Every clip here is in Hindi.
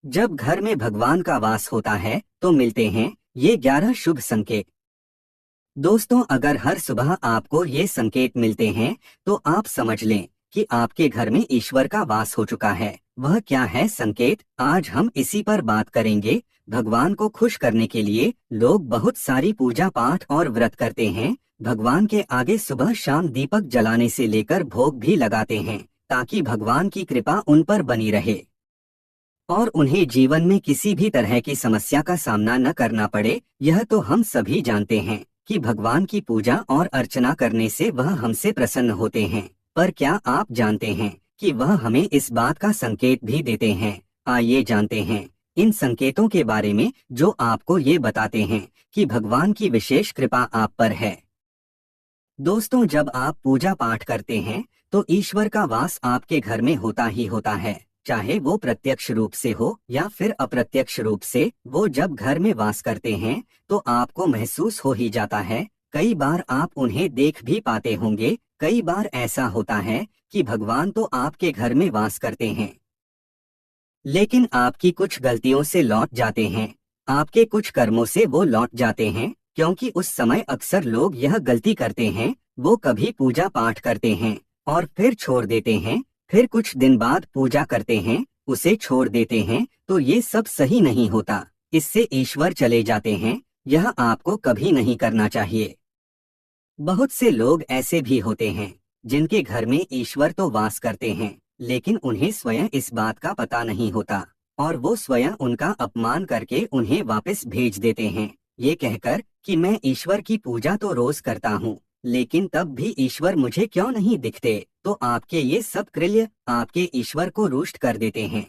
जब घर में भगवान का वास होता है तो मिलते हैं ये 11 शुभ संकेत। दोस्तों, अगर हर सुबह आपको ये संकेत मिलते हैं तो आप समझ लें कि आपके घर में ईश्वर का वास हो चुका है। वह क्या है संकेत, आज हम इसी पर बात करेंगे। भगवान को खुश करने के लिए लोग बहुत सारी पूजा पाठ और व्रत करते हैं। भगवान के आगे सुबह शाम दीपक जलाने से लेकर भोग भी लगाते हैं ताकि भगवान की कृपा उन पर बनी रहे और उन्हें जीवन में किसी भी तरह की समस्या का सामना न करना पड़े। यह तो हम सभी जानते हैं कि भगवान की पूजा और अर्चना करने से वह हमसे प्रसन्न होते हैं, पर क्या आप जानते हैं कि वह हमें इस बात का संकेत भी देते हैं? आइए जानते हैं इन संकेतों के बारे में जो आपको ये बताते हैं कि भगवान की विशेष कृपा आप पर है। दोस्तों, जब आप पूजा पाठ करते हैं तो ईश्वर का वास आपके घर में होता ही होता है, चाहे वो प्रत्यक्ष रूप से हो या फिर अप्रत्यक्ष रूप से। वो जब घर में वास करते हैं तो आपको महसूस हो ही जाता है। कई बार आप उन्हें देख भी पाते होंगे। कई बार ऐसा होता है कि भगवान तो आपके घर में वास करते हैं, लेकिन आपकी कुछ गलतियों से लौट जाते हैं। आपके कुछ कर्मों से वो लौट जाते हैं, क्योंकि उस समय अक्सर लोग यह गलती करते हैं। वो कभी पूजा पाठ करते हैं और फिर छोड़ देते हैं, फिर कुछ दिन बाद पूजा करते हैं, उसे छोड़ देते हैं। तो ये सब सही नहीं होता, इससे ईश्वर चले जाते हैं। यह आपको कभी नहीं करना चाहिए। बहुत से लोग ऐसे भी होते हैं जिनके घर में ईश्वर तो वास करते हैं, लेकिन उन्हें स्वयं इस बात का पता नहीं होता और वो स्वयं उनका अपमान करके उन्हें वापस भेज देते हैं, ये कहकर कि मैं ईश्वर की पूजा तो रोज करता हूँ, लेकिन तब भी ईश्वर मुझे क्यों नहीं दिखते। तो आपके ये सब कृत्य आपके ईश्वर को रुष्ट कर देते हैं।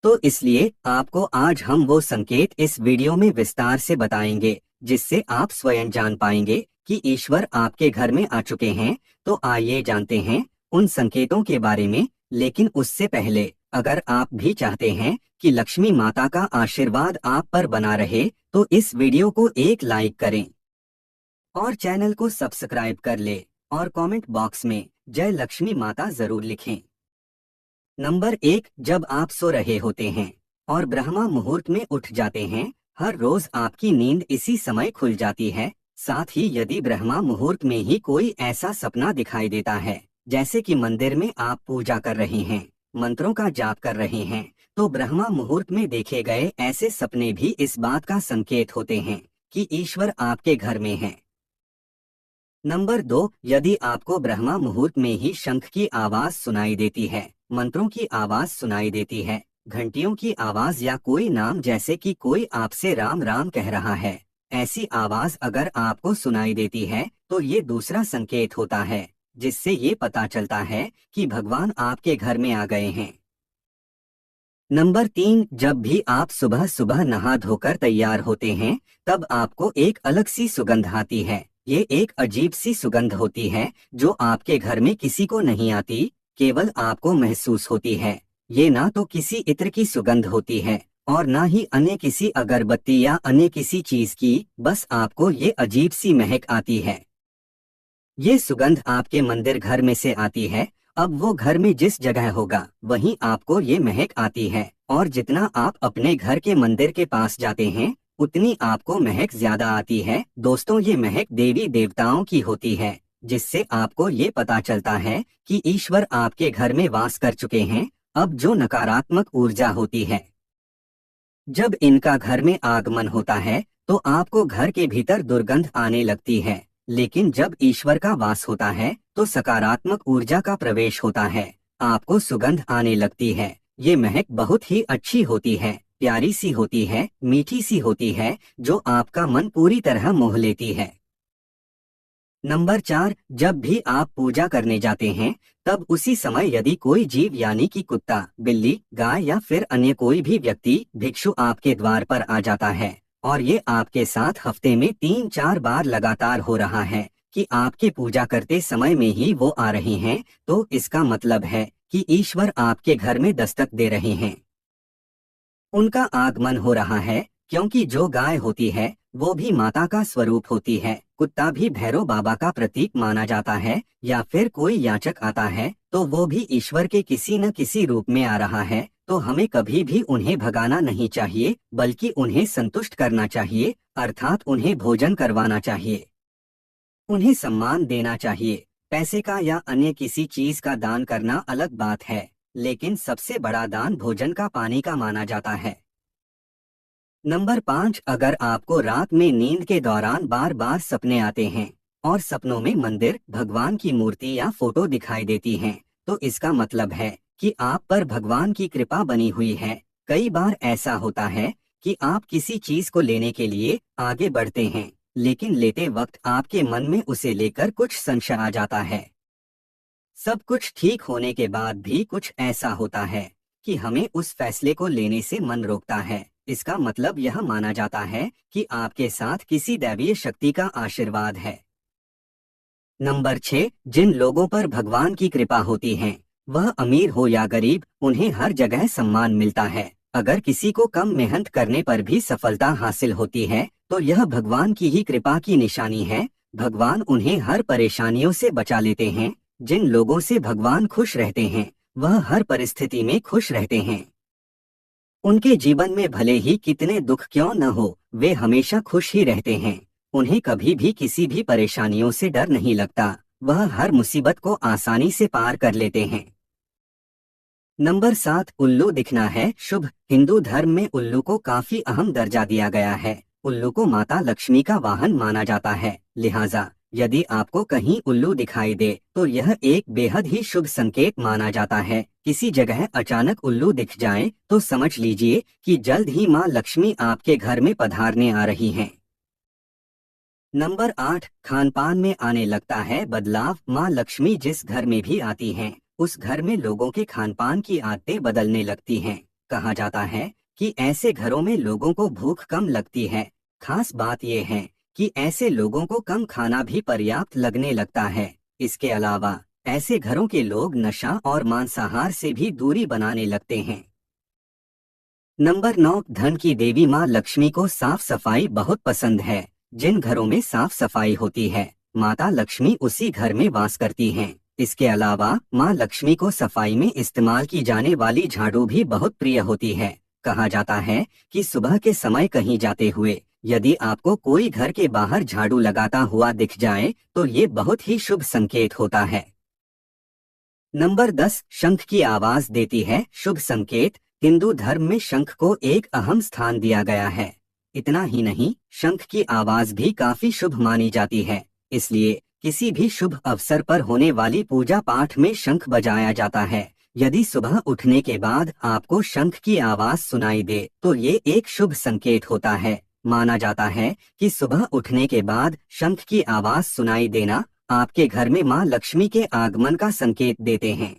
तो इसलिए आपको आज हम वो संकेत इस वीडियो में विस्तार से बताएंगे जिससे आप स्वयं जान पाएंगे कि ईश्वर आपके घर में आ चुके हैं। तो आइए जानते हैं उन संकेतों के बारे में। लेकिन उससे पहले अगर आप भी चाहते हैं कि लक्ष्मी माता का आशीर्वाद आप पर बना रहे तो इस वीडियो को एक लाइक करें और चैनल को सब्सक्राइब कर ले और कमेंट बॉक्स में जय लक्ष्मी माता जरूर लिखें। नंबर 1, जब आप सो रहे होते हैं और ब्रह्मा मुहूर्त में उठ जाते हैं। हर रोज आपकी नींद इसी समय खुल जाती है। साथ ही यदि ब्रह्मा मुहूर्त में ही कोई ऐसा सपना दिखाई देता है, जैसे कि मंदिर में आप पूजा कर रहे हैं, मंत्रों का जाप कर रहे हैं, तो ब्रह्मा मुहूर्त में देखे गए ऐसे सपने भी इस बात का संकेत होते हैं कि ईश्वर आपके घर में है। नंबर 2, यदि आपको ब्रह्मा मुहूर्त में ही शंख की आवाज सुनाई देती है, मंत्रों की आवाज सुनाई देती है, घंटियों की आवाज या कोई नाम जैसे कि कोई आपसे राम राम कह रहा है, ऐसी आवाज अगर आपको सुनाई देती है तो ये दूसरा संकेत होता है जिससे ये पता चलता है कि भगवान आपके घर में आ गए हैं। नंबर 3, जब भी आप सुबह सुबह नहा धोकर तैयार होते हैं तब आपको एक अलग सी सुगंध आती है। ये एक अजीब सी सुगंध होती है जो आपके घर में किसी को नहीं आती, केवल आपको महसूस होती है। ये ना तो किसी इत्र की सुगंध होती है और ना ही अन्य किसी अगरबत्ती या अन्य किसी चीज की, बस आपको ये अजीब सी महक आती है। ये सुगंध आपके मंदिर घर में से आती है। अब वो घर में जिस जगह होगा वहीं आपको ये महक आती है, और जितना आप अपने घर के मंदिर के पास जाते हैं उतनी आपको महक ज्यादा आती है। दोस्तों, ये महक देवी देवताओं की होती है, जिससे आपको ये पता चलता है कि ईश्वर आपके घर में वास कर चुके हैं। अब जो नकारात्मक ऊर्जा होती है, जब इनका घर में आगमन होता है तो आपको घर के भीतर दुर्गंध आने लगती है, लेकिन जब ईश्वर का वास होता है तो सकारात्मक ऊर्जा का प्रवेश होता है, आपको सुगंध आने लगती है। ये महक बहुत ही अच्छी होती है, प्यारी सी होती है, मीठी सी होती है, जो आपका मन पूरी तरह मोह लेती है। नंबर 4, जब भी आप पूजा करने जाते हैं तब उसी समय यदि कोई जीव यानी कि कुत्ता, बिल्ली, गाय या फिर अन्य कोई भी व्यक्ति भिक्षु आपके द्वार पर आ जाता है और ये आपके साथ हफ्ते में 3-4 बार लगातार हो रहा है कि आपके पूजा करते समय में ही वो आ रहे हैं, तो इसका मतलब है कि ईश्वर आपके घर में दस्तक दे रहे हैं। उनका आगमन हो रहा है, क्योंकि जो गाय होती है वो भी माता का स्वरूप होती है, कुत्ता भी भैरव बाबा का प्रतीक माना जाता है, या फिर कोई याचक आता है तो वो भी ईश्वर के किसी न किसी रूप में आ रहा है। तो हमें कभी भी उन्हें भगाना नहीं चाहिए, बल्कि उन्हें संतुष्ट करना चाहिए, अर्थात उन्हें भोजन करवाना चाहिए। उन्हें सम्मान देना चाहिए। पैसे का या अन्य किसी चीज का दान करना अलग बात है, लेकिन सबसे बड़ा दान भोजन का पानी का माना जाता है। नंबर 5, अगर आपको रात में नींद के दौरान बार बार सपने आते हैं और सपनों में मंदिर, भगवान की मूर्ति या फोटो दिखाई देती हैं, तो इसका मतलब है कि आप पर भगवान की कृपा बनी हुई है। कई बार ऐसा होता है कि आप किसी चीज को लेने के लिए आगे बढ़ते हैं, लेकिन लेते वक्त आपके मन में उसे लेकर कुछ संशय आ जाता है। सब कुछ ठीक होने के बाद भी कुछ ऐसा होता है कि हमें उस फैसले को लेने से मन रोकता है। इसका मतलब यह माना जाता है कि आपके साथ किसी दैवीय शक्ति का आशीर्वाद है। नंबर 6, जिन लोगों पर भगवान की कृपा होती है, वह अमीर हो या गरीब, उन्हें हर जगह सम्मान मिलता है। अगर किसी को कम मेहनत करने पर भी सफलता हासिल होती है, तो यह भगवान की ही कृपा की निशानी है। भगवान उन्हें हर परेशानियों से बचा लेते हैं। जिन लोगों से भगवान खुश रहते हैं, वह हर परिस्थिति में खुश रहते हैं। उनके जीवन में भले ही कितने दुख क्यों न हो, वे हमेशा खुश ही रहते हैं। उन्हें कभी भी किसी भी परेशानियों से डर नहीं लगता। वह हर मुसीबत को आसानी से पार कर लेते हैं। नंबर 7, उल्लू दिखना है शुभ। हिंदू धर्म में उल्लू को काफी अहम दर्जा दिया गया है। उल्लू को माता लक्ष्मी का वाहन माना जाता है। लिहाजा यदि आपको कहीं उल्लू दिखाई दे, तो यह एक बेहद ही शुभ संकेत माना जाता है। किसी जगह अचानक उल्लू दिख जाए तो समझ लीजिए कि जल्द ही माँ लक्ष्मी आपके घर में पधारने आ रही हैं। नंबर 8, खानपान में आने लगता है बदलाव। माँ लक्ष्मी जिस घर में भी आती हैं, उस घर में लोगों के खानपान की आदतें बदलने लगती हैं। कहा जाता है कि ऐसे घरों में लोगों को भूख कम लगती है। खास बात यह है कि ऐसे लोगों को कम खाना भी पर्याप्त लगने लगता है। इसके अलावा ऐसे घरों के लोग नशा और मांसाहार से भी दूरी बनाने लगते हैं। नंबर 9, धन की देवी माँ लक्ष्मी को साफ सफाई बहुत पसंद है। जिन घरों में साफ सफाई होती है, माता लक्ष्मी उसी घर में वास करती हैं। इसके अलावा माँ लक्ष्मी को सफाई में इस्तेमाल की जाने वाली झाड़ू भी बहुत प्रिय होती है। कहा जाता है कि सुबह के समय कहीं जाते हुए यदि आपको कोई घर के बाहर झाड़ू लगाता हुआ दिख जाए, तो ये बहुत ही शुभ संकेत होता है। नंबर 10, शंख की आवाज देती है शुभ संकेत। हिंदू धर्म में शंख को एक अहम स्थान दिया गया है। इतना ही नहीं, शंख की आवाज भी काफी शुभ मानी जाती है। इसलिए किसी भी शुभ अवसर पर होने वाली पूजा पाठ में शंख बजाया जाता है। यदि सुबह उठने के बाद आपको शंख की आवाज सुनाई दे, तो ये एक शुभ संकेत होता है। माना जाता है कि सुबह उठने के बाद शंख की आवाज सुनाई देना आपके घर में माँ लक्ष्मी के आगमन का संकेत देते हैं।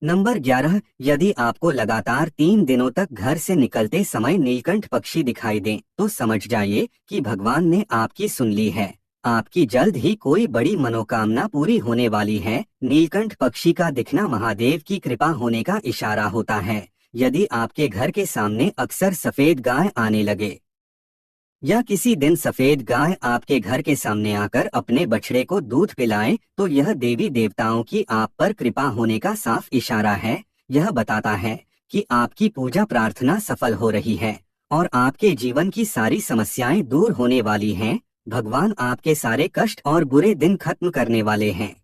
नंबर 11, यदि आपको लगातार 3 दिनों तक घर से निकलते समय नीलकंठ पक्षी दिखाई दें, तो समझ जाइए कि भगवान ने आपकी सुन ली है। आपकी जल्द ही कोई बड़ी मनोकामना पूरी होने वाली है। नीलकंठ पक्षी का दिखना महादेव की कृपा होने का इशारा होता है। यदि आपके घर के सामने अक्सर सफेद गाय आने लगे या किसी दिन सफेद गाय आपके घर के सामने आकर अपने बछड़े को दूध पिलाए, तो यह देवी देवताओं की आप पर कृपा होने का साफ इशारा है। यह बताता है कि आपकी पूजा प्रार्थना सफल हो रही है और आपके जीवन की सारी समस्याएं दूर होने वाली हैं। भगवान आपके सारे कष्ट और बुरे दिन खत्म करने वाले हैं।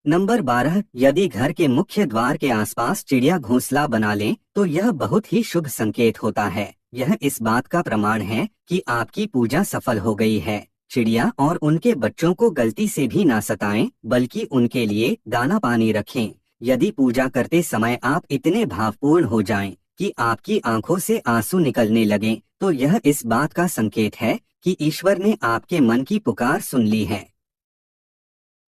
नंबर 12, यदि घर के मुख्य द्वार के आसपास चिड़िया घोंसला बना लें, तो यह बहुत ही शुभ संकेत होता है। यह इस बात का प्रमाण है कि आपकी पूजा सफल हो गई है। चिड़िया और उनके बच्चों को गलती से भी ना सताएं, बल्कि उनके लिए दाना पानी रखें। यदि पूजा करते समय आप इतने भावपूर्ण हो जाएं कि आपकी आंखों से आंसू निकलने लगें, तो यह इस बात का संकेत है कि ईश्वर ने आपके मन की पुकार सुन ली है।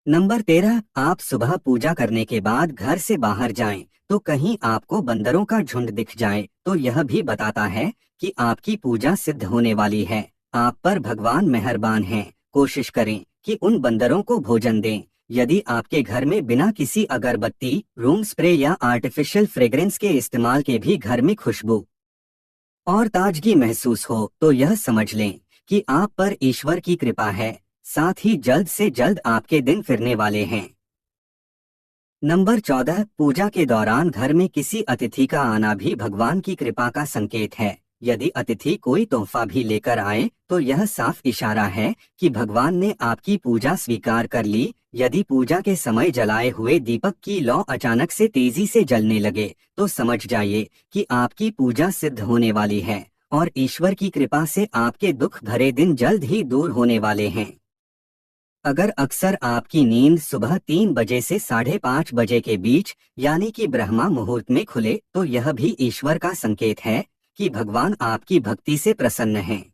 नंबर 13, आप सुबह पूजा करने के बाद घर से बाहर जाएं, तो कहीं आपको बंदरों का झुंड दिख जाए, तो यह भी बताता है कि आपकी पूजा सिद्ध होने वाली है। आप पर भगवान मेहरबान हैं। कोशिश करें कि उन बंदरों को भोजन दें। यदि आपके घर में बिना किसी अगरबत्ती, रूम स्प्रे या आर्टिफिशियल फ्रेग्रेंस के इस्तेमाल के भी घर में खुशबू और ताजगी महसूस हो, तो यह समझ लें कि आप पर ईश्वर की कृपा है। साथ ही जल्द से जल्द आपके दिन फिरने वाले हैं। नंबर 14, पूजा के दौरान घर में किसी अतिथि का आना भी भगवान की कृपा का संकेत है। यदि अतिथि कोई तोहफा भी लेकर आए तो यह साफ इशारा है कि भगवान ने आपकी पूजा स्वीकार कर ली। यदि पूजा के समय जलाए हुए दीपक की लौ अचानक से तेजी से जलने लगे तो समझ जाइए कि आपकी पूजा सिद्ध होने वाली है और ईश्वर की कृपा से आपके दुख भरे दिन जल्द ही दूर होने वाले हैं। अगर अक्सर आपकी नींद सुबह 3 बजे से 5:30 बजे के बीच यानी कि ब्रह्मा मुहूर्त में खुले तो यह भी ईश्वर का संकेत है कि भगवान आपकी भक्ति से प्रसन्न हैं।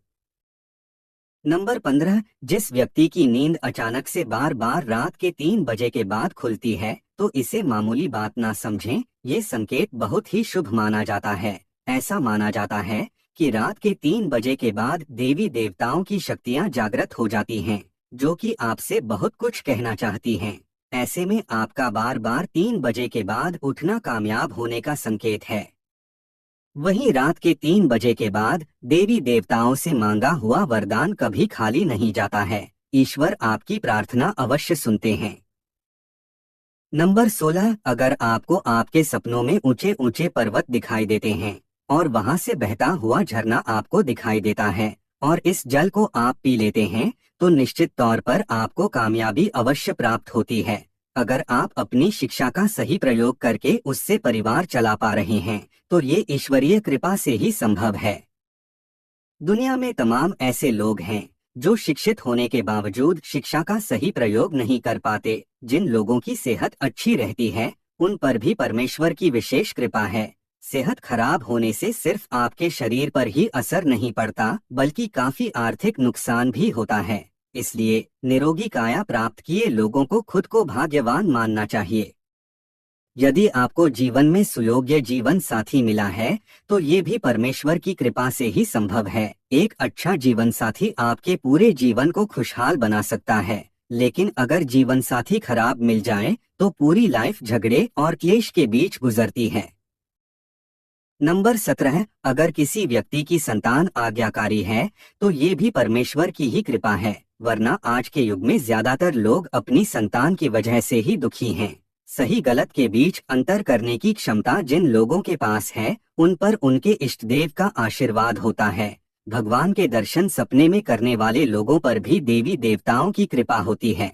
नंबर 15, जिस व्यक्ति की नींद अचानक से बार बार रात के 3 बजे के बाद खुलती है तो इसे मामूली बात ना समझें, ये संकेत बहुत ही शुभ माना जाता है। ऐसा माना जाता है कि रात के 3 बजे के बाद देवी देवताओं की शक्तियां जागृत हो जाती हैं, जो कि आपसे बहुत कुछ कहना चाहती हैं। ऐसे में आपका बार बार 3 बजे के बाद उठना कामयाब होने का संकेत है। वहीं रात के 3 बजे के बाद देवी देवताओं से मांगा हुआ वरदान कभी खाली नहीं जाता है। ईश्वर आपकी प्रार्थना अवश्य सुनते हैं। नंबर 16, अगर आपको आपके सपनों में ऊंचे ऊंचे पर्वत दिखाई देते हैं और वहां से बहता हुआ झरना आपको दिखाई देता है और इस जल को आप पी लेते हैं तो निश्चित तौर पर आपको कामयाबी अवश्य प्राप्त होती है। अगर आप अपनी शिक्षा का सही प्रयोग करके उससे परिवार चला पा रहे हैं तो ये ईश्वरीय कृपा से ही संभव है। दुनिया में तमाम ऐसे लोग हैं जो शिक्षित होने के बावजूद शिक्षा का सही प्रयोग नहीं कर पाते। जिन लोगों की सेहत अच्छी रहती है उन पर भी परमेश्वर की विशेष कृपा है। सेहत खराब होने से सिर्फ आपके शरीर पर ही असर नहीं पड़ता बल्कि काफी आर्थिक नुकसान भी होता है। इसलिए निरोगी काया प्राप्त किए लोगों को खुद को भाग्यवान मानना चाहिए। यदि आपको जीवन में सुयोग्य जीवन साथी मिला है तो ये भी परमेश्वर की कृपा से ही संभव है। एक अच्छा जीवन साथी आपके पूरे जीवन को खुशहाल बना सकता है, लेकिन अगर जीवन साथी खराब मिल जाए तो पूरी लाइफ झगड़े और क्लेश के बीच गुजरती है। नंबर 17, अगर किसी व्यक्ति की संतान आज्ञाकारी है तो ये भी परमेश्वर की ही कृपा है, वरना आज के युग में ज्यादातर लोग अपनी संतान की वजह से ही दुखी हैं। सही गलत के बीच अंतर करने की क्षमता जिन लोगों के पास है उन पर उनके इष्ट देव का आशीर्वाद होता है। भगवान के दर्शन सपने में करने वाले लोगों पर भी देवी देवताओं की कृपा होती है,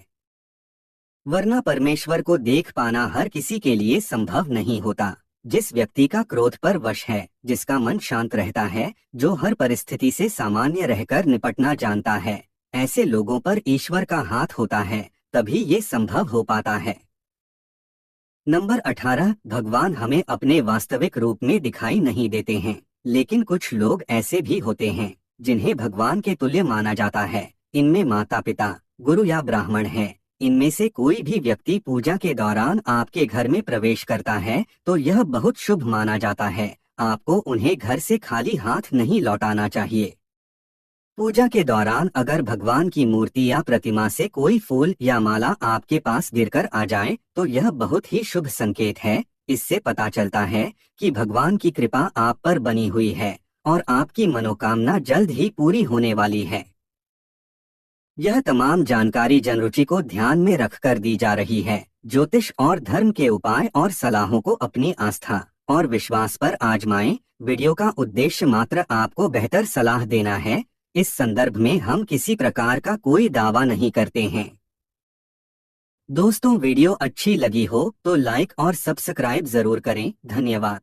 वरना परमेश्वर को देख पाना हर किसी के लिए संभव नहीं होता। जिस व्यक्ति का क्रोध पर वश है, जिसका मन शांत रहता है, जो हर परिस्थिति से सामान्य रहकर निपटना जानता है, ऐसे लोगों पर ईश्वर का हाथ होता है, तभी ये संभव हो पाता है। नंबर 18, भगवान हमें अपने वास्तविक रूप में दिखाई नहीं देते हैं, लेकिन कुछ लोग ऐसे भी होते हैं जिन्हें भगवान के तुल्य माना जाता है। इनमें माता पिता, गुरु या ब्राह्मण हैं। इनमें से कोई भी व्यक्ति पूजा के दौरान आपके घर में प्रवेश करता है तो यह बहुत शुभ माना जाता है। आपको उन्हें घर से खाली हाथ नहीं लौटाना चाहिए। पूजा के दौरान अगर भगवान की मूर्ति या प्रतिमा से कोई फूल या माला आपके पास गिरकर आ जाए तो यह बहुत ही शुभ संकेत है। इससे पता चलता है कि भगवान की कृपा आप पर बनी हुई है और आपकी मनोकामना जल्द ही पूरी होने वाली है। यह तमाम जानकारी जनरुचि को ध्यान में रखकर दी जा रही है। ज्योतिष और धर्म के उपाय और सलाहों को अपनी आस्था और विश्वास पर आजमाएं। वीडियो का उद्देश्य मात्र आपको बेहतर सलाह देना है। इस संदर्भ में हम किसी प्रकार का कोई दावा नहीं करते हैं। दोस्तों, वीडियो अच्छी लगी हो तो लाइक और सब्सक्राइब जरूर करें। धन्यवाद।